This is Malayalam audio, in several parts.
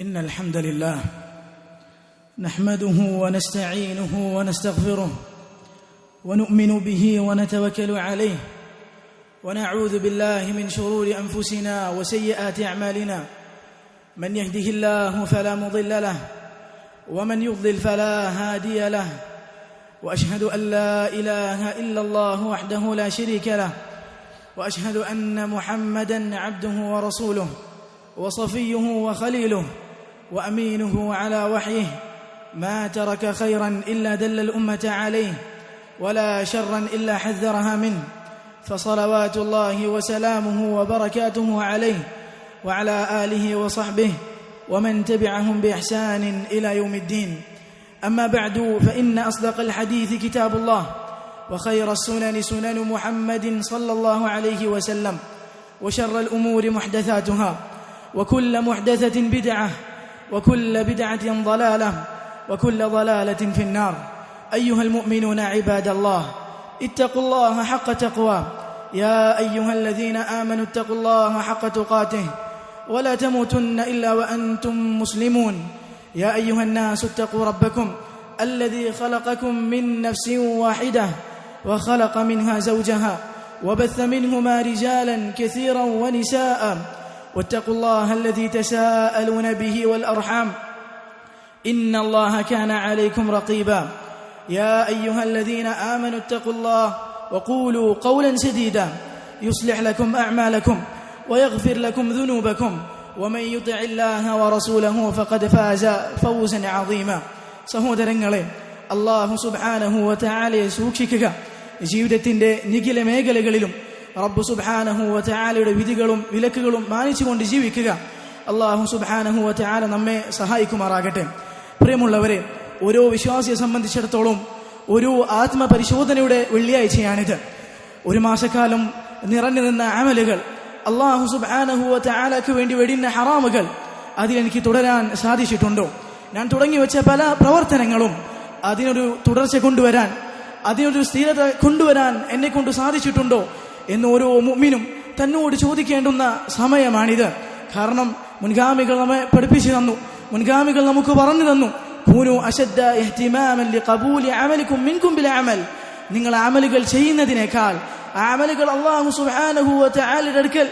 إن الحمد لله نحمده ونستعينه ونستغفره ونؤمن به ونتوكل عليه ونعوذ بالله من شرور أنفسنا وسيئات أعمالنا من يهده الله فلا مضل له ومن يضلل فلا هادي له وأشهد أن لا إله إلا الله وحده لا شريك له وأشهد أن محمدًا عبده ورسوله وصفيه وخليله وأمينه على وحيه ما ترك خيرا إلا دل الأمة عليه ولا شرا إلا حذرها منه فصلوات الله وسلامه وبركاته عليه وعلى آله وصحبه ومن تبعهم بإحسان إلى يوم الدين. أما بعد فإن أصدق الحديث كتاب الله وخير السنن سنن محمد صلى الله عليه وسلم وشر الأمور محدثاتها وكل محدثة بدعة وكل بدعة ضلالة وكل ضلالة في النار. أيها المؤمنون عباد الله اتقوا الله حق تقواه يا أيها الذين آمنوا اتقوا الله حق تقاته ولا تموتن إلا وأنتم مسلمون. يا أيها الناس اتقوا ربكم الذي خلقكم من نفس واحدة وخلق منها زوجها وبث منهما رجالا كثيرا ونساء واتقوا الله الذي تساءلون به والأرحام إن الله كان عليكم رقيبا. يا أيها الذين آمنوا اتقوا الله وقولوا قولا سديدا يصلح لكم أعمالكم ويغفر لكم ذنوبكم ومن يطع الله ورسوله فقد فاز فوزا عظيما. സഹോദരങ്ങളെ, അല്ലാഹു സുബ്ഹാനഹു വ തആലയെ സൂക്ഷിക്കുക. ജീവിതത്തിന്റെ നിഖില മേഖലകളിലും റബ്ബ് സുബ്ഹാനഹു വ തആലയുടെ വിധികളും വിലക്കുകളും മാനിച്ചുകൊണ്ട് ജീവിക്കുക. അല്ലാഹു സുബ്ഹാനഹു വ തആല നമ്മെ സഹായിക്കുമാറാകട്ടെ. പ്രിയമുള്ളവരെ, ഓരോ വിശ്വാസിയെ സംബന്ധിച്ചിടത്തോളം ഒരു ആത്മപരിശോധനയുടെ വെള്ളിയാഴ്ചയാണിത്. ഒരു മാസക്കാലം നിറഞ്ഞു നിന്ന അമലുകൾ, അല്ലാഹു സുബ്ഹാനഹു വ തആലയ്ക്ക് വേണ്ടി വെടിഞ്ഞ ഹറാമുകൾ, അതിലെനിക്ക് തുടരാൻ സാധിച്ചിട്ടുണ്ടോ? ഞാൻ തുടങ്ങി വെച്ച പല പ്രവർത്തനങ്ങളും അതിനൊരു തുടർച്ച കൊണ്ടുവരാൻ, അതിനൊരു സ്ഥിരത കൊണ്ടുവരാൻ എന്നെ കൊണ്ട് സാധിച്ചിട്ടുണ്ടോ എന്ന് ഓരോ മുഅ്മിനും തന്നോട് ചോദിക്കേണ്ടുന്ന സമയമാണിത്. കാരണം മുൻഗാമികൾ നമ്മെ പഠിപ്പിച്ചു തന്നു, മുൻഗാമികൾ നമുക്ക് പറഞ്ഞു തന്നു, കൂനു അശദ്ദ ഇഹ്തിമാമൻ ലിഖബൂലി അമലികും മിൻകും ബിൽ അമൽ. നിങ്ങൾ അമലുകൾ ചെയ്യുന്നതിനേക്കാൾ അമലുകൾ അല്ലാഹു സുബ്ഹാനഹു വ തആലയുടെ അടുക്കൽ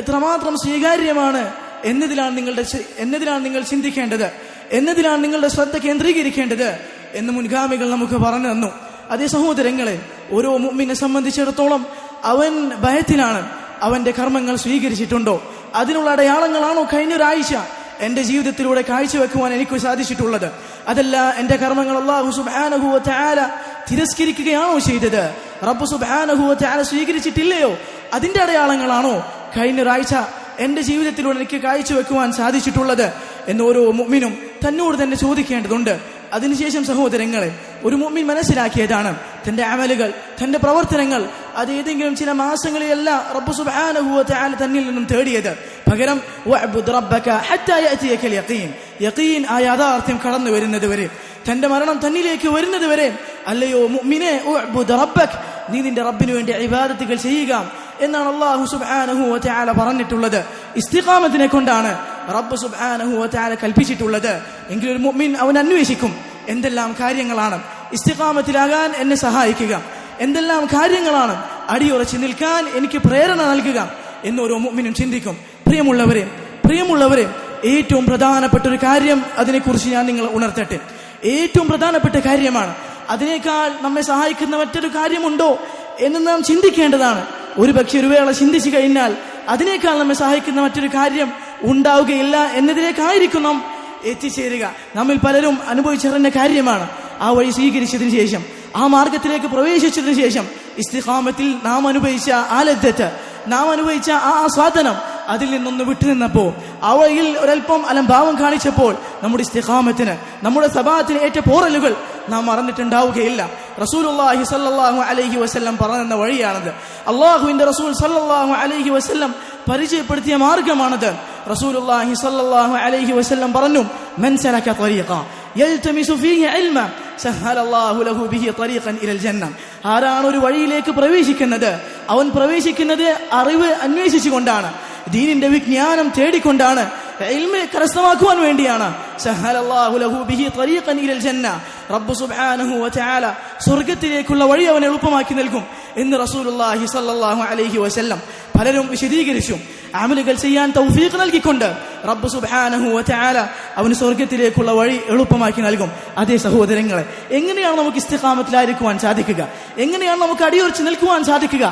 എത്രമാത്രം സ്വീകാര്യമാണ് എന്നതിലാണ് നിങ്ങൾ ചിന്തിക്കേണ്ടത്, എന്നതിലാണ് നിങ്ങളുടെ ശ്രദ്ധ കേന്ദ്രീകരിക്കേണ്ടത് എന്ന് മുൻഗാമികൾ നമുക്ക് പറഞ്ഞു തന്നു. അതേ സഹോദരങ്ങളെ, ഓരോ മുഅ്മിനെ സംബന്ധിച്ചിടത്തോളം അവൻ ഭയത്തിലാണ്. അവന്റെ കർമ്മങ്ങൾ സ്വീകരിച്ചിട്ടുണ്ടോ? അതിനുള്ള അടയാളങ്ങളാണോ കഴിഞ്ഞൊരാഴ്ച എന്റെ ജീവിതത്തിലൂടെ കാഴ്ചവെക്കുവാൻ എനിക്ക് സാധിച്ചിട്ടുള്ളത്? അതല്ല, എന്റെ കർമ്മങ്ങൾ അല്ലാഹു സുബ്ഹാനഹു വ തആല തിരസ്കരിക്കുകയാണോ ചെയ്തത്? റബ്ബ് സുബ്ഹാനഹു വ തആല സ്വീകരിച്ചിട്ടില്ലയോ? അതിന്റെ അടയാളങ്ങളാണോ കഴിഞ്ഞൊരാഴ്ച എന്റെ ജീവിതത്തിലൂടെ എനിക്ക് കാഴ്ചവെക്കുവാൻ സാധിച്ചിട്ടുള്ളത് എന്ന് ഓരോ മുഅ്മിനും തന്നോട് തന്നെ ചോദിക്കേണ്ടതുണ്ട്. അതിനുശേഷം സഹോദരങ്ങളെ, ഒരു മുഅ്മിൻ മനസ്സിലാക്കിയതാണ് തന്റെ അമലുകൾ, തന്റെ പ്രവർത്തനങ്ങൾ അത് ഏതെങ്കിലും ചില മാസങ്ങളിലല്ല റബ്ബ് സുബ്ഹാനഹു വ തആല തന്നിൽ നിന്നും തേടിയത്. പകരം വഅബ്ദുദ് റബ്ബക ഹത്താ യഅതിയകൽ യഖീൻ, യഖീൻ ആ യാഥാർത്ഥ്യം കടന്നു വരുന്നത് വരെ, തന്റെ മരണം തന്നിലേക്ക് വരുന്നത് വരെ, അല്ലയോ മുഅ്മിനേ വഅബ്ദുദ് റബ്ബക, നീ നിന്റെ റബ്ബിനു വേണ്ടി ഇബാദത്തുകൾ ചെയ്യുക എന്നാണ് അല്ലാഹു സുബ്ഹാനഹു വ തആല പറഞ്ഞിട്ടുള്ളത്. ഇസ്തിഖാമത്തിനെ കൊണ്ടാണ് റബ്ബ് സുബ്ഹാനഹു വ തആല കൽപ്പിച്ചിട്ടുള്ളത്. എങ്കിലും ഒരു മുഅ്മിൻ അവൻ അന്വേഷിക്കും, എന്തെല്ലാം കാര്യങ്ങളാണ് ഇസ്തിഖാമത്തിലാകാൻ എന്നെ സഹായിക്കുക, എന്തെല്ലാം കാര്യങ്ങളാണ് അടിയുറച്ച് നിൽക്കാൻ എനിക്ക് പ്രേരണ നൽകുക എന്നോരോ മുഅ്മിനും ചിന്തിക്കും. പ്രിയമുള്ളവരെ, ഏറ്റവും പ്രധാനപ്പെട്ട ഒരു കാര്യം, അതിനെക്കുറിച്ച് ഞാൻ നിങ്ങൾ ഉണർത്തട്ടെ. ഏറ്റവും പ്രധാനപ്പെട്ട കാര്യമാണ്. അതിനേക്കാൾ നമ്മെ സഹായിക്കുന്ന മറ്റൊരു കാര്യമുണ്ടോ എന്ന് നാം ചിന്തിക്കേണ്ടതാണ്. ഒരു പക്ഷെ ഒരു വേള ചിന്തിച്ചു കഴിഞ്ഞാൽ അതിനേക്കാൾ നമ്മെ സഹായിക്കുന്ന മറ്റൊരു കാര്യം ഉണ്ടാവുകയില്ല എന്നതിലേക്കായിരിക്കും നാം എത്തിച്ചേരുക. നമ്മിൽ പലരും അനുഭവിച്ചറിഞ്ഞ കാര്യമാണ്. ആ വഴി സ്വീകരിച്ചതിന് ശേഷം, ആ മാർഗത്തിലേക്ക് പ്രവേശിച്ചതിന് ശേഷം ഇസ്തിഖാമത്തിൽ നാം അനുഭവിച്ച ആ ലദ്ദത്ത്, നാം അനുഭവിച്ച ആ ആസ്വാദനം, അതിൽ നിന്നൊന്ന് വിട്ടുനിന്നപ്പോൾ, ആ വഴിയിൽ ഒരൽപ്പം അലംഭാവം കാണിച്ചപ്പോൾ നമ്മുടെ ഇസ്തിഖാമത്തിന്, നമ്മുടെ സബാത്തിന് ഏറ്റ പോറലുകൾ നാം മറന്നിട്ടുണ്ടാവുകയില്ല. റസൂലുള്ളാഹി സ്വല്ലല്ലാഹു അലൈഹി വസല്ലം പറഞ്ഞ വഴിയാണത്. അല്ലാഹുവിന്റെ റസൂൽ സ്വല്ലല്ലാഹു അലൈഹി വസല്ലം പരിചയപ്പെടുത്തിയ മാർഗമാണത്. റസൂലുള്ളാഹി സ്വല്ലല്ലാഹു അലൈഹി വസല്ലം പറഞ്ഞു, മൻ സലക ത്വരീഖ യൽതമിസു ഫീഹി ഇൽമ സഹലല്ലാഹു ലഹു ബിഹി ത്വരീഖൻ ഇലൽ ജന്ന. ആരാണ് ഒരു വഴിയിലേക്ക് പ്രവേശിക്കുന്നത്, അവൻ പ്രവേശിക്കുന്നത് അറിവ് അന്വേഷിച്ചുകൊണ്ടാണ്, ദീനിന്റെ വിജ്ഞാനം തേടിക്കൊണ്ടാണ്. ഇൽമ് കരസ്ഥമാക്കുവാൻ വേണ്ടിയാണ്. സഹലല്ലാഹു ലഹു ബിഹി ത്വരീഖൻ ഇലൽ ജന്ന, റബ്ബ് സുബ്ഹാനഹു വ തആല സ്വർഗ്ഗത്തിലേക്കുള്ള വഴി അവൻ എളുപ്പമാക്കി നൽകും എന്ന് റസൂലുള്ളാഹി സ്വല്ലല്ലാഹു അലൈഹി വസല്ലം പലരും വിശദീകരിച്ചു. അമലുകൾ ചെയ്യാൻ തൗഫീഖ് നൽകിക്കൊണ്ട് റബ്ബ് സുബ്ഹാനഹു വ തആല അവന് സ്വർഗ്ഗത്തിലേക്കുള്ള വഴി എളുപ്പമാക്കി നൽകും. അതേ സഹോദരങ്ങളെ, എങ്ങനെയാണ് നമുക്ക് ഇസ്തിഖാമത്തിലായിരിക്കുവാൻ സാധിക്കുക? എങ്ങനെയാണ് നമുക്ക് അടിയുറച്ച് നിൽക്കുവാൻ സാധിക്കുക?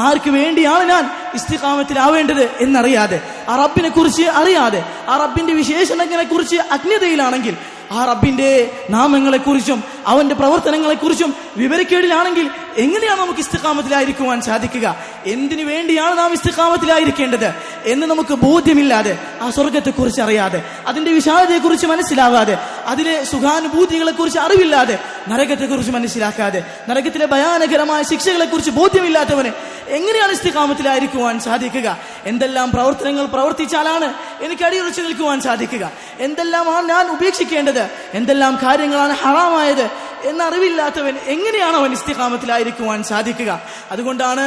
ആർക്ക് വേണ്ടിയാണ് ഞാൻ ഇസ്തിഖാമത്തിലാവേണ്ടത് എന്നറിയാതെ, ആ റബ്ബിനെ കുറിച്ച് അറിയാതെ, ആ റബ്ബിന്റെ വിശേഷണങ്ങളെ കുറിച്ച് അജ്ഞതയിലാണെങ്കിൽ, ആ റബ്ബിന്റെ നാമങ്ങളെക്കുറിച്ചും അവന്റെ പ്രവർത്തനങ്ങളെക്കുറിച്ചും വിവരക്കേടിലാണെങ്കിൽ എങ്ങനെയാണ് നമുക്ക് ഇസ്തിഖാമത്തിലായിരിക്കുവാൻ സാധിക്കുക? എന്തിനു വേണ്ടിയാണ് നാം ഇസ്തിഖാമത്തിലായിരിക്കേണ്ടത് എന്ന് നമുക്ക് ബോധ്യമില്ലാതെ, ആ സ്വർഗത്തെക്കുറിച്ച് അറിയാതെ, അതിന്റെ വിശാലതയെക്കുറിച്ച് മനസ്സിലാവാതെ, അതിലെ സുഖാനുഭൂതികളെക്കുറിച്ച് അറിവില്ലാതെ, നരകത്തെക്കുറിച്ച് മനസ്സിലാക്കാതെ, നരകത്തിലെ ഭയാനകരമായ ശിക്ഷകളെക്കുറിച്ച് ബോധ്യമില്ലാത്തവന് എങ്ങനെയാണ് ഇസ്തിഖാമത്തിലായിരിക്കുവാൻ സാധിക്കുക? എന്തെല്ലാം പ്രവർത്തനങ്ങൾ പ്രവർത്തിച്ചാലാണ് എനിക്ക് അടിയുറച്ചു നിൽക്കുവാൻ സാധിക്കുക? എന്തെല്ലാമാണ് ഞാൻ ഉപേക്ഷിക്കേണ്ടത്? എന്തെല്ലാം കാര്യങ്ങളാണ് ഹറാമായത് എന്നറിവില്ലാത്തവൻ എങ്ങനെയാണ് അവൻ ഇസ്തിഖാമത്തിലായിരിക്കുവാൻ സാധിക്കുക? അതുകൊണ്ടാണ്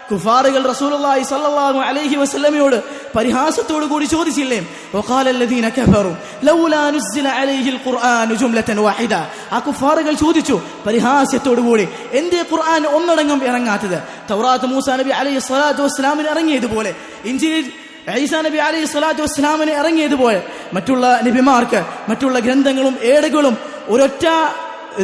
കുഫാറുകൾ റസൂലുള്ളാഹി സ്വല്ലല്ലാഹു അലൈഹി വസല്ലമയോട് പരിഹാസത്തോടു കൂടി ചോദിച്ചില്ലേ, വഖാല അല്ലദീന കഫറു ലൗലാ നുസ്സില അലൈഹിൽ ഖുർആനു ജുംലതൻ വാഹിദ. ആ കുഫാറുകൾ ചോദിച്ചു പരിഹാസ്യത്തോടു കൂടി, എന്തേ ഖുർആൻ ഒന്നടങ്കം ഇറങ്ങാത്തത്? തൗറാത്ത് മൂസാ നബി അലൈഹി സ്വലാത്തു വസ്സലാമിന് ഇറങ്ങിയതുപോലെ, ഇൻജീൽ ഈസാ നബി അലൈഹി സ്വലാത്തു വസ്സലാമിന് ഇറങ്ങിയതുപോലെ, മറ്റുള്ള നബിമാർക്ക് മറ്റുള്ള ഗ്രന്ഥങ്ങളും ഏടുകളും ഒരൊറ്റ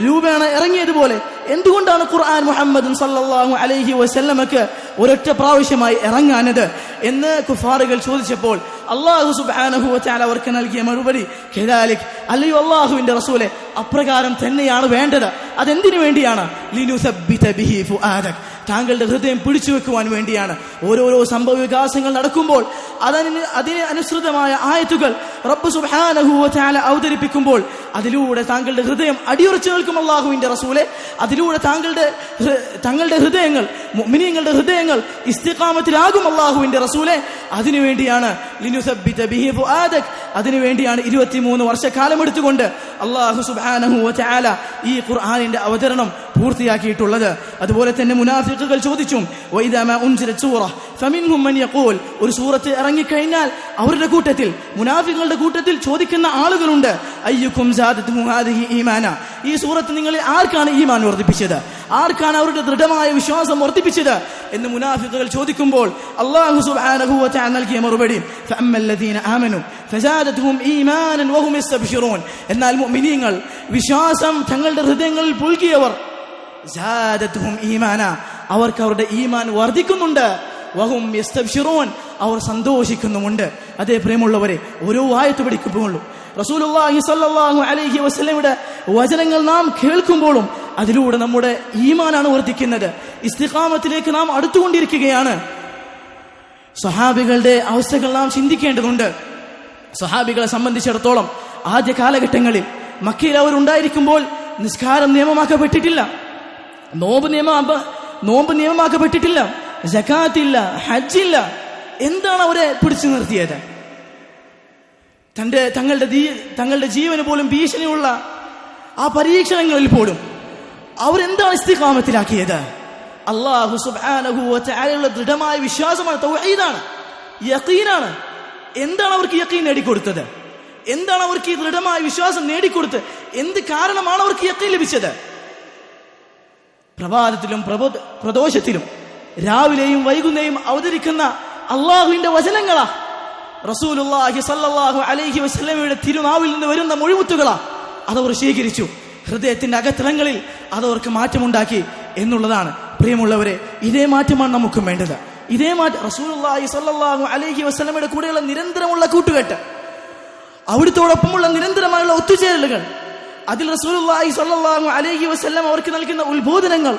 രൂപേണ ഇറങ്ങിയതുപോലെ എന്തുകൊണ്ടാണ് ഖുർആൻ മുഹമ്മദ് സല്ലല്ലാഹു അലൈഹി വസല്ലമക്ക് ഒരൊറ്റ പ്രാവശ്യമായി ഇറങ്ങാനത് എന്ന് കുഫാറുകൾ ചോദിച്ചപ്പോൾ അല്ലാഹു സുബ്ഹാനഹു വ തആല അവർക്ക് നൽകിയ മറുപടി, കദാലിക്, അല്ലയോ അല്ലാഹുവിന്റെ റസൂലെ, അപ്രകാരം തന്നെയാണ് വേണ്ടത്. അതെന്തിനു വേണ്ടിയാണ്? ലിനുസബ്ബിത ബിഹി ഫുആദക, താങ്കളുടെ ഹൃദയം പിടിച്ചു വെക്കുവാൻ വേണ്ടിയാണ്. ഓരോരോ സംഭവ വികാസങ്ങൾ നടക്കുമ്പോൾ അതിന് അനുസൃതമായ ആയത്തുകൾ റബ്ബ് സുബ്ഹാനഹു വ തആല അവതരിപ്പിക്കുമ്പോൾ അതിലൂടെ താങ്കളുടെ ഹൃദയം അടിയുറച്ചു നിൽക്കും അല്ലാഹുവിന്റെ റസൂലെ. അതിലൂടെ തങ്ങളുടെ ഹൃദയങ്ങൾ, മുഅ്മിനീങ്ങളുടെ ഹൃദയങ്ങൾ ഇസ്തിഖാമത്തിലാകും അല്ലാഹുവിന്റെ റസൂലെ. അതിനുവേണ്ടിയാണ് ലിനുസബ്ബിത ബിഹി ഫുആദക, അതിനുവേണ്ടിയാണ് 23 വർഷക്കാലം എടുത്തുകൊണ്ട് അല്ലാഹു സുബ്ഹാനഹു വ തആല ഈ ഖുർആനിന്റെ അവതരണം പൂർത്തിയാക്കിയിട്ടുള്ളത്. അതുപോലെ തന്നെ മുനാഫിഖുകൾ ചോദിച്ചു, വഇദാ മാ ഉൻസിലത് സൂറ ഫമിൻഹും മൻ യഖൂൽ, ഒരു സൂറത്ത് ഇറങ്ങിക്കഴിഞ്ഞാൽ അവരുടെ കൂട്ടത്തിൽ, മുനാഫിഖുകളുടെ കൂട്ടത്തിൽ ചോദിക്കുന്ന ആളുകളുണ്ട്, അയ്യുക്കും സാദതുഹു ഹാദിഹി ഈമാന, ഈ സൂറത്ത് നിങ്ങളിൽ ആർക്കാണ് ഈമാൻ വർദ്ധിപ്പിച്ചത്? ആർക്കാണ് അവരുടെ ദൃഢമായ വിശ്വാസം വർദ്ധിപ്പിച്ചത് എന്ന് മുനാഫിഖുകൾ ചോദിക്കുമ്പോൾ അല്ലാഹു സുബ്ഹാനഹു വ തആല നൽകിയ മറുപടി, ഫഅമ്മല്ലദീന ആമനു ഫസാദതുഹും ഈമാനൻ വഹും യസ്തബ്ശിറൂൻ, എന്നാൽ മുഅ്മിനീങ്ങൾ, വിശ്വാസം തങ്ങളുടെ ഹൃദയങ്ങളിൽ പുൽകിയവർ, സാദതുഹും ഈമാന, അവർക്ക് അവരുടെ ഈമാൻ വർദ്ധിക്കുന്നുണ്ട്, വഹും യസ്തബ്ശിറൂൻ, അവർ സന്തോഷിക്കുന്നുമുണ്ട്. അതേ പ്രിയമുള്ളവരെ, ഓരോ ആയത്ത് പഠിക്കുമ്പോഴും റസൂലുള്ളാഹി സ്വല്ലല്ലാഹു അലൈഹി വസല്ലമയുടെ വചനങ്ങൾ നാം കേൾക്കുമ്പോഴും അതിലൂടെ നമ്മുടെ ഈമാനാണ് വർദ്ധിക്കുന്നത്. ഇസ്തിഖാമത്തിലേക്ക് നാം അടുത്തുകൊണ്ടിരിക്കുകയാണ്. സ്വഹാബികളുടെ അവസ്ഥകൾ നാം ചിന്തിക്കേണ്ടതുണ്ട്. സ്വഹാബികളെ സംബന്ധിച്ചിടത്തോളം ആദ്യ കാലഘട്ടങ്ങളിൽ മക്കയിൽ അവരുണ്ടായിരിക്കുമ്പോൾ നിസ്കാരം നിയമമാക്കപ്പെട്ടിട്ടില്ല, നോമ്പ് നിയമമാക്കപ്പെട്ടിട്ടില്ല, സകാത്തില്ല, ഹജ്ജില്ല. എന്താണ് അവരെ പിടിച്ചു നിർത്തിയത്? തങ്ങളുടെ ജീവന് പോലും ഭീഷണിയുള്ള ആ പരീക്ഷണങ്ങളിൽ പോലും അവരെന്താണ് ഇസ്തിഖാമത്തിലാക്കിയത്? അല്ലാഹു സുബ്ഹാനഹു വ തആലയുള്ള ദൃഢമായ വിശ്വാസമാണ്, തൗഹീദാണ്, യഖീനാണ്. എന്താണ് അവർക്ക് യഖീൻ നേടിക്കൊടുത്തത്? എന്താണ് അവർക്ക് ഈ ദൃഢമായ വിശ്വാസം നേടിക്കൊടുത്തത്? എന്ത് കാരണമാണ് അവർക്ക് യഖീൻ ലഭിച്ചത്? പ്രഭാതത്തിലും പ്രദോഷത്തിലും രാവിലെയും വൈകുന്നേരം അവതരിക്കുന്ന അള്ളാഹുവിന്റെ വചനങ്ങളാ, റസൂലുള്ളാഹി സ്വല്ലല്ലാഹു അലൈഹി വസല്ലമയുടെ തിരുനാവിൽ നിന്ന് വരുന്ന മൊഴിമുത്തുകളാ, അതവർ ശേഖരിച്ചു. ഹൃദയത്തിന്റെ അകത്തളങ്ങളിൽ അതവർക്ക് മാറ്റമുണ്ടാക്കി എന്നുള്ളതാണ്. പ്രിയമുള്ളവരെ, ഇതേ മാറ്റമാണ് നമുക്കും വേണ്ടത്. ഇതേ മാറ്റം റസൂലുള്ളാഹി സ്വല്ലല്ലാഹു അലൈഹി വസല്ലമയുടെ കൂടെയുള്ള നിരന്തരമുള്ള കൂട്ടുകെട്ട്, അവിടുത്തോടൊപ്പമുള്ള നിരന്തരമായുള്ള ഒത്തുചേരലുകൾ, അതിൽ റസൂലുള്ളാഹി സ്വല്ലല്ലാഹു അലൈഹി വസല്ലം അവർക്ക് നൽകുന്ന ഉത്ബോധനങ്ങൾ,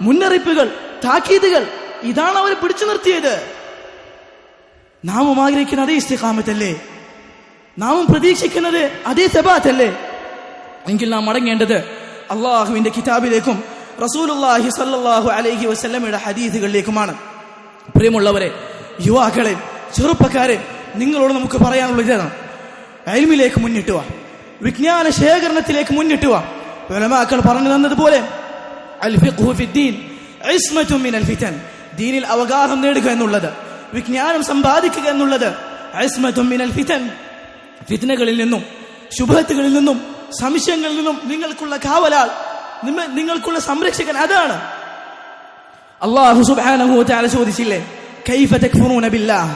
മുന്നറിയിപ്പുകൾ, താക്കീതുകൾ, ഇതാണ് അവരെ പിടിച്ചു നിർത്തിയത്. നാമും ആഗ്രഹിക്കുന്ന അതേ ഇസ്തിഖാമത്തല്ലേ? നാമും പ്രതീക്ഷിക്കുന്നത് അതേ സബാത്തല്ലേ? എങ്കിൽ നാം മടങ്ങേണ്ടത് അള്ളാഹുവിന്റെ കിതാബിലേക്കും റസൂലുള്ളാഹി സ്വല്ലല്ലാഹു അലൈഹി വസല്ലമയുടെ ഹദീസുകളിലേക്കുമാണ്. പ്രിയമുള്ളവരെ, യുവാക്കളെ, ചെറുപ്പക്കാരെ, നിങ്ങളോട് നമുക്ക് പറയാനുള്ള ഇതാണ്, ഇൽമിലേക്ക് മുന്നിട്ട് വാ, വിജ്ഞാന ശേഖരണത്തിലേക്ക് മുന്നിട്ട് വാ. ഉലമാക്കൾ പറഞ്ഞു തന്നതുപോലെ അൽ ഫിഖ്ഹു ഫിദ്ദീൻ ഇസ്മത്തുൻ മിനൽ ഫിതൻ, ദീനിൽ അവഗാഹം നേടുക എന്നുള്ളത്, വിജ്ഞാനം സമ്പാദിക്കുക എന്നുള്ളത് ഇസ്മത്തുൻ മിനൽ ഫിതൻ, ഫിത്നകളിൽ നിന്നും ശുഭത്തുകളിൽ നിന്നും സംശയങ്ങളിൽ നിന്നും നിങ്ങൾക്കുള്ള കാവലാൾ, നിങ്ങൾക്കുള്ള സംരക്ഷകൻ അതാണ്. അല്ലാഹു സുബ്ഹാനഹു വ തആല ചോദിച്ചില്ലേ, കൈഫ തക്ഫുറൂന ബില്ലാഹ്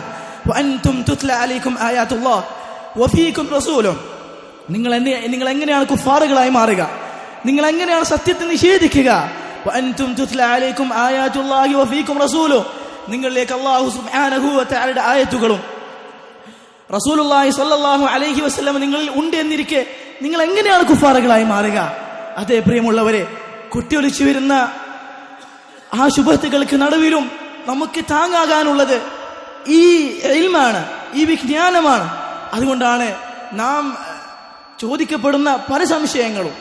വഅൻതും തുത്ല അലൈക്കും ആയാതുല്ലാഹ് വഫീകും റസൂലുഹു. നിങ്ങൾ എങ്ങനെയാണ് കുഫാറുകളായി മാറുക? നിങ്ങൾ എങ്ങനെയാണ് സത്യത്തെ നിഷേധിക്കുക? വഅൻതും തുത്ല അലൈക്കും ആയാതുല്ലാഹി വഫീകും റസൂലുഹു, നിങ്ങളിലേക്ക് അല്ലാഹു സുബ്ഹാനഹു വ തആലയുടെ ആയത്തുകളും റസൂലുള്ളാഹി സ്വല്ലല്ലാഹു അലൈഹി വസല്ലം നിങ്ങളിൽ ഉണ്ട് എന്നിരിക്കെ നിങ്ങൾ എങ്ങനെയാണ് കുഫാറുകളായി മാറുക? അതേ പ്രിയമുള്ളവരെ, കുട്ടിയൊലിച്ചു വരുന്ന ആ ശുഭത്തുകൾക്ക് നടുവിലും നമുക്ക് താങ്ങാകാനുള്ളത് ഈ ഇൽമാണ്, ഈ വിജ്ഞാനമാണ്. അതുകൊണ്ടാണ് നാം ചോദിക്കപ്പെടുന്ന പല സംശയങ്ങളും,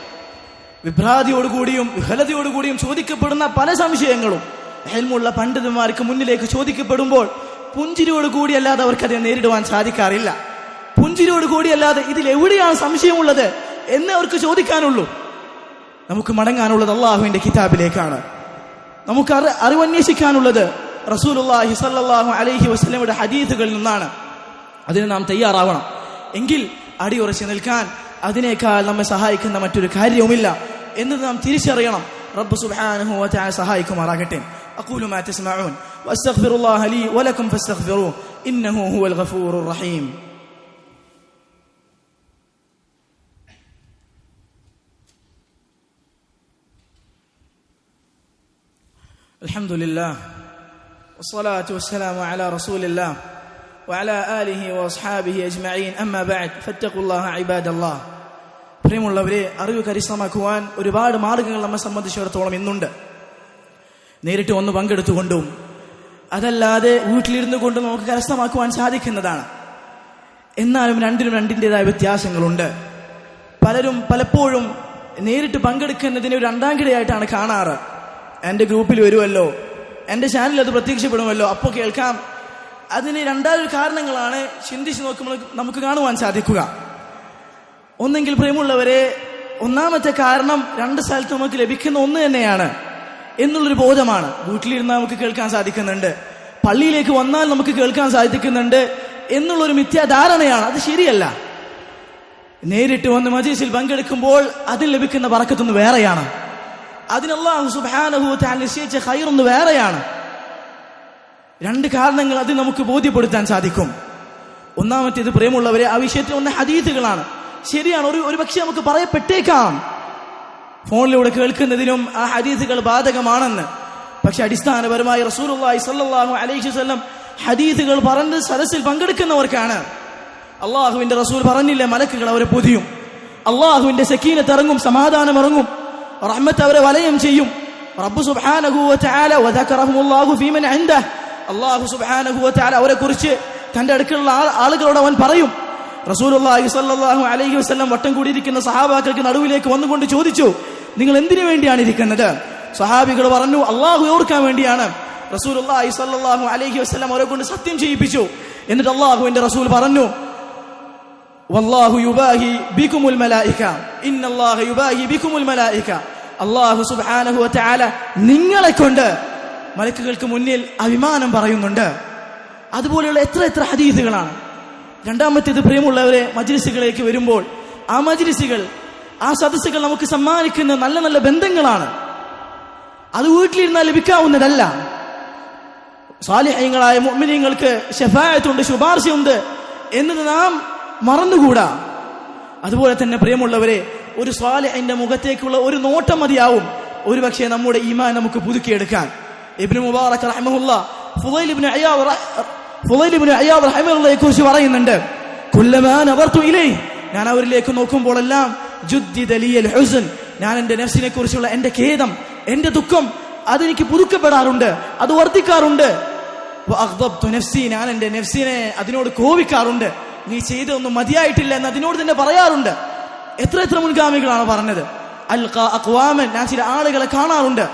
വിഭ്രാന്തിയോടുകൂടിയും വിഹലതയോടുകൂടിയും ചോദിക്കപ്പെടുന്ന പല സംശയങ്ങളും ഇൽമുള്ള പണ്ഡിതന്മാർക്ക് മുന്നിലേക്ക് ചോദിക്കപ്പെടുമ്പോൾ പുഞ്ചിരിയോടുകൂടി അല്ലാതെ അവർക്കതിനെ നേരിടുവാൻ സാധിക്കാറില്ല. പുഞ്ചിരിയോടുകൂടി അല്ലാതെ ഇതിലെവിടെയാണ് സംശയമുള്ളത് എന്ന് അവർക്ക് ചോദിക്കാനുള്ളൂ. നമുക്ക് മടങ്ങാനുള്ളത് അള്ളാഹുവിന്റെ കിതാബിലേക്കാണ്. നമുക്ക് അറിവന്വേഷിക്കാനുള്ളത് റസൂലുള്ളാഹി സ്വല്ലല്ലാഹു അലൈഹി വസല്ലമയുടെ ഹദീസുകളിൽ നിന്നാണ്. അതിന് നാം തയ്യാറാവണം. എങ്കിൽ അടിയുറച്ചു നിൽക്കാൻ അതിനേക്കാൾ നമ്മെ സഹായിക്കുന്ന മറ്റൊരു കാര്യവുമില്ല എന്നത് നാം തിരിച്ചറിയണം. റബ്ബ് സുബ്ഹാനഹു വ തആല സഹായിക്കുമാറാകട്ടെ. അഖൂലു മാ തസ്മഊൻ വഅസ്തഗ്ഫിറുല്ലാഹ ലീ വലക്കും ഫസ്തഗ്ഫിറൂഹു ഇന്നഹു ഹുവൽ ഗഫൂറുർ റഹീം. അൽഹംദുലില്ലാഹ് വസ്സലാത്തു വസ്സലാമു അലാ റസൂലില്ലാഹ് വഅലാ ആലിഹി വഅസ്ഹാബിഹി അജ്മഈൻ. അമ്മാ ബഅദ് ഫത്തഖുല്ലാഹ ഇബാദല്ലാഹ്. പ്രിയമുള്ളവരെ, അറിവ് കരസ്ഥമാക്കുവാൻ ഒരുപാട് മാർഗങ്ങൾ നമ്മെ സംബന്ധിച്ചിടത്തോളം ഇന്നുണ്ട്. നേരിട്ട് വന്ന് പങ്കെടുത്തുകൊണ്ടും അതല്ലാതെ വീട്ടിലിരുന്നു കൊണ്ടും നമുക്ക് കരസ്ഥമാക്കുവാൻ സാധിക്കുന്നതാണ്. എന്നാലും രണ്ടിൻ്റെതായ വ്യത്യാസങ്ങളുണ്ട്. പലപ്പോഴും നേരിട്ട് പങ്കെടുക്കുന്നതിന് ഒരു രണ്ടാം കിടയായിട്ടാണ് കാണാറ്. എൻ്റെ ഗ്രൂപ്പിൽ വരുമല്ലോ, എൻ്റെ ചാനലിൽ അത് പ്രത്യക്ഷപ്പെടുമല്ലോ, അപ്പോൾ കേൾക്കാം. അതിന് രണ്ടാമതൊരു കാരണങ്ങളാണ് ചിന്തിച്ച് നോക്കുമ്പോൾ നമുക്ക് കാണുവാൻ സാധിക്കുക. ഒന്നെങ്കിൽ പ്രിയമുള്ളവരെ, ഒന്നാമത്തെ കാരണം രണ്ട് സ്ഥലത്ത് നമുക്ക് ലഭിക്കുന്ന ഒന്ന് തന്നെയാണ് എന്നുള്ളൊരു ബോധമാണ്. വീട്ടിലിരുന്നാൽ നമുക്ക് കേൾക്കാൻ സാധിക്കുന്നുണ്ട്, പള്ളിയിലേക്ക് വന്നാൽ നമുക്ക് കേൾക്കാൻ സാധിക്കുന്നുണ്ട് എന്നുള്ളൊരു മിഥ്യാധാരണയാണ്. അത് ശരിയല്ല. നേരിട്ട് വന്ന് മജ്‌ലിസിൽ പങ്കെടുക്കുമ്പോൾ അതിൽ ലഭിക്കുന്ന ബറക്കത്തൊന്ന് വേറെയാണ്. അതിന് അല്ലാഹു സുബ്ഹാനഹു വ തആല നിശ്ചയിച്ച ഖൈറൊന്ന് വേറെയാണ്. രണ്ട് കാരണങ്ങൾ അത് നമുക്ക് ബോധ്യപ്പെടുത്താൻ സാധിക്കും. ഒന്നാമത്തേത് പ്രിയമുള്ളവരെ, ആ വിഷയത്തിൽ വന്ന ഹദീസുകളാണ്. ശരിയാണ്, ഒരു പക്ഷേ നമുക്ക് പറയപ്പെട്ടേക്കാം ഫോണിലൂടെ കേൾക്കുന്നതിനും ആ ഹദീസുകൾ ബാധകമാണെന്ന്. പക്ഷെ അടിസ്ഥാനപരമായി റസൂലുള്ളാഹി സ്വല്ലല്ലാഹു അലൈഹി വസല്ലം ഹദീസുകൾ പറഞ്ഞത് സദസ്സിൽ പങ്കെടുക്കുന്നവർക്കാണ്. അള്ളാഹുവിന്റെ റസൂൽ പറഞ്ഞില്ലേ, മലക്കുകൾ അവരെ പൊതിയും, അള്ളാഹുവിന്റെ സക്കീനത്ത് ഇറങ്ങും, സമാധാനം ഇറങ്ങും, റഹ്മത്ത് അവരെ വലയം ചെയ്യും. റബ്ബ് സുബ്ഹാനഹു വ തആല വദകറഹുല്ലാഹു ഫീമൻ ഇൻദഹ്, അല്ലാഹു സുബ്ഹാനഹു വ തആല അവരെ കുറിച്ച് തന്റെ അടുക്കലുള്ള ആളുകളോട് അവൻ പറയും. റസൂലുള്ളാഹി സ്വല്ലല്ലാഹു അലൈഹി വസല്ലം വട്ടം കൂടിയിരിക്കുന്ന സഹാബാക്കൾക്ക് നടുവിലേക്ക് വന്നുകൊണ്ട് ചോദിച്ചു, നിങ്ങൾ എന്തിനു വേണ്ടിയാണ് ഇരിക്കുന്നത്? സഹാബികൾ പറഞ്ഞു, അള്ളാഹു ഓർക്കാൻ വേണ്ടിയാണ്. റസൂലുള്ളാഹി സ്വല്ലല്ലാഹു അലൈഹി വസല്ലം അവരെ കൊണ്ട് സത്യം ചെയ്യിപ്പിച്ചു. എന്നിട്ട് അള്ളാഹുവിന്റെ റസൂൽ പറഞ്ഞു, വല്ലാഹു യുബാഹി ബികുമുൽ മലായിക ഇന്നല്ലാഹ യുബാഹി ബികുമുൽ മലായിക. അല്ലാഹു സുബ്ഹാനഹു വ തആല നിങ്ങളെ കൊണ്ട് മലക്കുകൾക്ക് മുന്നിൽ അഭിമാനം പറയുന്നുണ്ട്. അതുപോലെയുള്ള എത്ര ഹദീസുകളാണ്. രണ്ടാമത്തേത് പ്രിയമുള്ളവരെ, മജ്‌ലിസുകളിലേക്ക് വരുമ്പോൾ ആ മജ്‌ലിസുകൾ, ആ സദസ്സുകൾ നമുക്ക് സമ്മാനിക്കുന്ന നല്ല നല്ല ബന്ധങ്ങളാണ്. അത് വീട്ടിലിരുന്നാൽ ലഭിക്കാവുന്നതല്ല. സാലിഹീങ്ങളായ മുഅ്മിനീങ്ങൾക്ക് ശഫാഅത്തുണ്ട്, ശുപാർശയുണ്ട് എന്നത് നാം മറന്നുകൂടാ. അതുപോലെ തന്നെ പ്രിയമുള്ളവരെ, ഒരു സാലിഹിന്റെ മുഖത്തേക്കുള്ള ഒരു നോട്ടം മതിയാവും ഒരുപക്ഷെ നമ്മുടെ ഈമാൻ നമുക്ക് പുതുക്കിയെടുക്കാൻ. ഇബ്നു മുബാറക് റഹിമഹുല്ലാഹ് ഫുളൈൽ ഇബ്നു അയ്യാദ് റഹിമഹുല്ലാഹയെ കുറിച്ച് പറയുന്നുണ്ട്, കുല്ലമാ നദർതു ഇലൈഹി, ഞാൻ അവരിലേക്ക് നോക്കുമ്പോഴെല്ലാം ജുദ്ദിദ ലിയൽ ഹുസ്ൻ, ഞാൻ എൻ്റെ നഫ്സിനെ കുറിച്ചുള്ള എൻ്റെ ഖേദം, എൻ്റെ ദുഃഖം അതെനിക്ക് പുതുക്കപ്പെടാറുണ്ട്, അത് വർദ്ധിക്കാറുണ്ട്. വഅഗ്ദബ്തു നഫ്സി, ഞാൻ എൻ്റെ നഫ്സിനെ അതിനോട് കോപിക്കാറുണ്ട്. നീ ചെയ്തൊന്നും മതിയായിട്ടില്ല എന്ന് അതിനോട് തന്നെ പറയാറുണ്ട്. എത്ര മുൻഗാമികളാണ് പറഞ്ഞത്. അൽഖാ അഖ്വാമൻ, ഞാൻ ചില ആളുകളെ കാണാറുണ്ട്,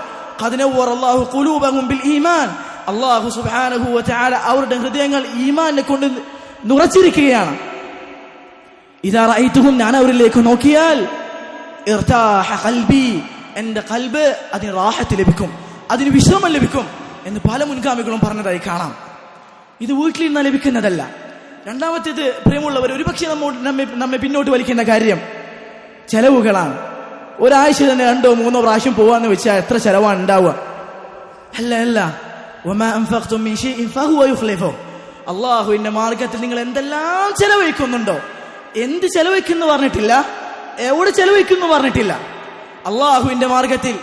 ഖദ് നവ്വറല്ലാഹു ഖുലൂബഹും ബിൽ ഈമാൻ, അല്ലാഹു സുബ്ഹാനഹു വ തആല അവരുടെ ഹൃദയങ്ങൾ ഈമാനിനെ കൊണ്ട് നിറച്ചിരിക്കുകയാണ്. ഇദാ റഅയ്തുഹും, ഞാൻ അവരിലേക്ക് നോക്കിയാൽ ഇർതാഹ ഖൽബി, എൻ്റെ ഖൽബ് അതിന് റാഹത്ത് ലഭിക്കും, അതിന് വിശ്രമം ലഭിക്കും എന്ന് പല മുൻഗാമികളും പറഞ്ഞതായി കാണാം. ഇത് വീട്ടിലിരുന്നാൽ ലഭിക്കുന്നതല്ല. രണ്ടാമത്തേത് പ്രിയമുള്ളവർ, ഒരുപക്ഷെ നമ്മെ പിന്നോട്ട് വലിക്കേണ്ട കാര്യം ചെലവുകളാണ്. ഒരാഴ്ച തന്നെ 2 or 3 പ്രാവശ്യം പോവാന്ന് വെച്ചാൽ എത്ര ചെലവാണ് ഉണ്ടാവുക? അല്ല വമാ അൻഫഖ്തും മിൻ ശൈഇൻ ഫഹുവ യുഖ്ലിഫു. അല്ലാഹുവിന്റെ മാർഗ്ഗത്തിൽ നിങ്ങൾ എന്തെല്ലാം ചെലവഴിക്കുന്നുണ്ടോ, എന്ത് ചെലവഴിക്കുന്നു പറഞ്ഞിട്ടില്ല, എവിടെ ചെലവഴിക്കുന്നു പറഞ്ഞിട്ടില്ല. അല്ലാഹുവിന്റെ മാർഗ്ഗത്തിൽ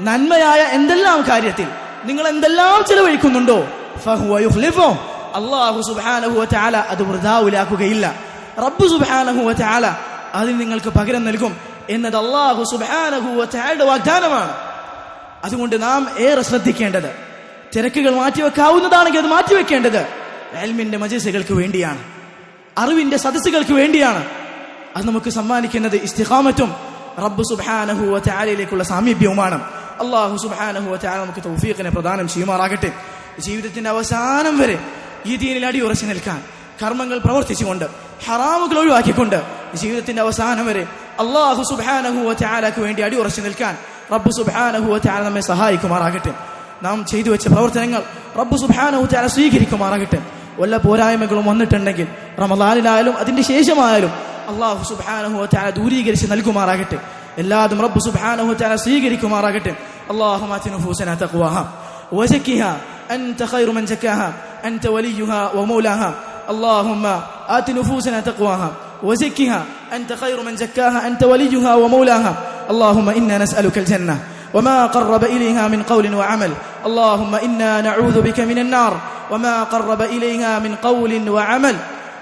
നന്മയായ എന്തെല്ലാം കാര്യത്തിൽ നിങ്ങൾ എന്തെല്ലാം ചെലവഴിക്കുന്നുണ്ടോ ഫഹുവ യുഖ്ലിഫു. അല്ലാഹു സുബ്ഹാനഹു വ തആല അത് വൃഥാവിലാക്കുകയില്ല. റബ്ബ് സുബ്ഹാനഹു വ തആല അതിന് നിങ്ങൾക്ക് പകരം നൽകും എന്നത് അല്ലാഹു സുബ്ഹാനഹു വ തആലയുടെ വാഗ്ദാനമാണ്. അതുകൊണ്ട് നാം ഏറെ ശ്രദ്ധിക്കേണ്ടത്, തിരക്കുകൾ മാറ്റിവെക്കാവുന്നതാണെങ്കിൽ അത് മാറ്റിവെക്കേണ്ടത് ഇൽമിന്റെ മജ്‌ലിസുകൾക്ക് വേണ്ടിയാണ്, അറിവിന്റെ സദസ്സുകൾക്ക് വേണ്ടിയാണ്. അത് നമുക്ക് സമ്മാനിക്കുന്നത് ഇസ്തിഖാമത്തും റബ്ബ് സുബ്ഹാനഹു വ തആലയിലേക്കുള്ള സാമീപ്യവുമാണ്. അല്ലാഹു സുബ്ഹാനഹു വ തആല നമുക്ക് തൗഫീഖിനെ പ്രദാനം ചെയ്യുമാറാകട്ടെ. ജീവിതത്തിന്റെ അവസാനം വരെ ഈ ദീനിൽ അടിയുറച്ചു നിൽക്കാൻ, കർമ്മങ്ങൾ പ്രവർത്തിച്ചുകൊണ്ട് ഹറാമുകൾ ഒഴിവാക്കിക്കൊണ്ട് ജീവിതത്തിന്റെ അവസാനം വരെ അല്ലാഹു സുബ്ഹാനഹു വ തആലക്ക് വേണ്ടി അടിയുറച്ചു നിൽക്കാൻ റബ്ബ് സുബ്ഹാനഹു വ തആല നമ്മെ സഹായിക്കുമാറാകട്ടെ. നാം ചെയ്തു വെച്ച പ്രവർത്തനങ്ങൾ റബ്ബ് സുബ്ഹാനഹു വ തആല സ്വീകരിക്കുമാറാകട്ടെ. വല്ല പോരായ്മകളും വന്നിട്ടുണ്ടെങ്കിൽ റമളാനിലായാലും അതിന്റെ ശേഷമായാലും അല്ലാഹു സുബ്ഹാനഹു വ തആല ദൂരീകരിച്ച് നൽകുമാറാകട്ടെ. എല്ലാതും റബ്ബ് സുബ്ഹാനഹു വ തആല സ്വീകരിക്കുമാറാകട്ടെ. اللهم آت نفوسنا تقواها وزكها أنت خير من زكاها أنت وليها ومولاها. اللهم آت نفوسنا تقواها وزكها أنت خير من زكاها أنت وليها ومولاها. اللهم إنا نسألك الجنة وما قرب إليها من قول وعمل. اللهم إنا نعوذ بك من النار وما قرب إليها من قول وعمل.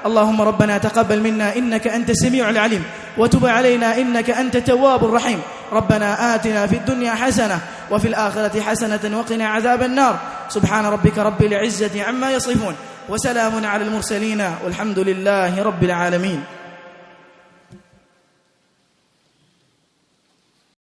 اللهم ربنا تقبل منا إنك أنت السميع العليم وتب علينا إنك أنت التواب الرحيم. ربنا آتنا في الدنيا حسنة وفي الآخرة حسنة وقنا عذاب النار. سبحان ربك رب العزة عما يصفون وسلام على المرسلين والحمد لله رب العالمين.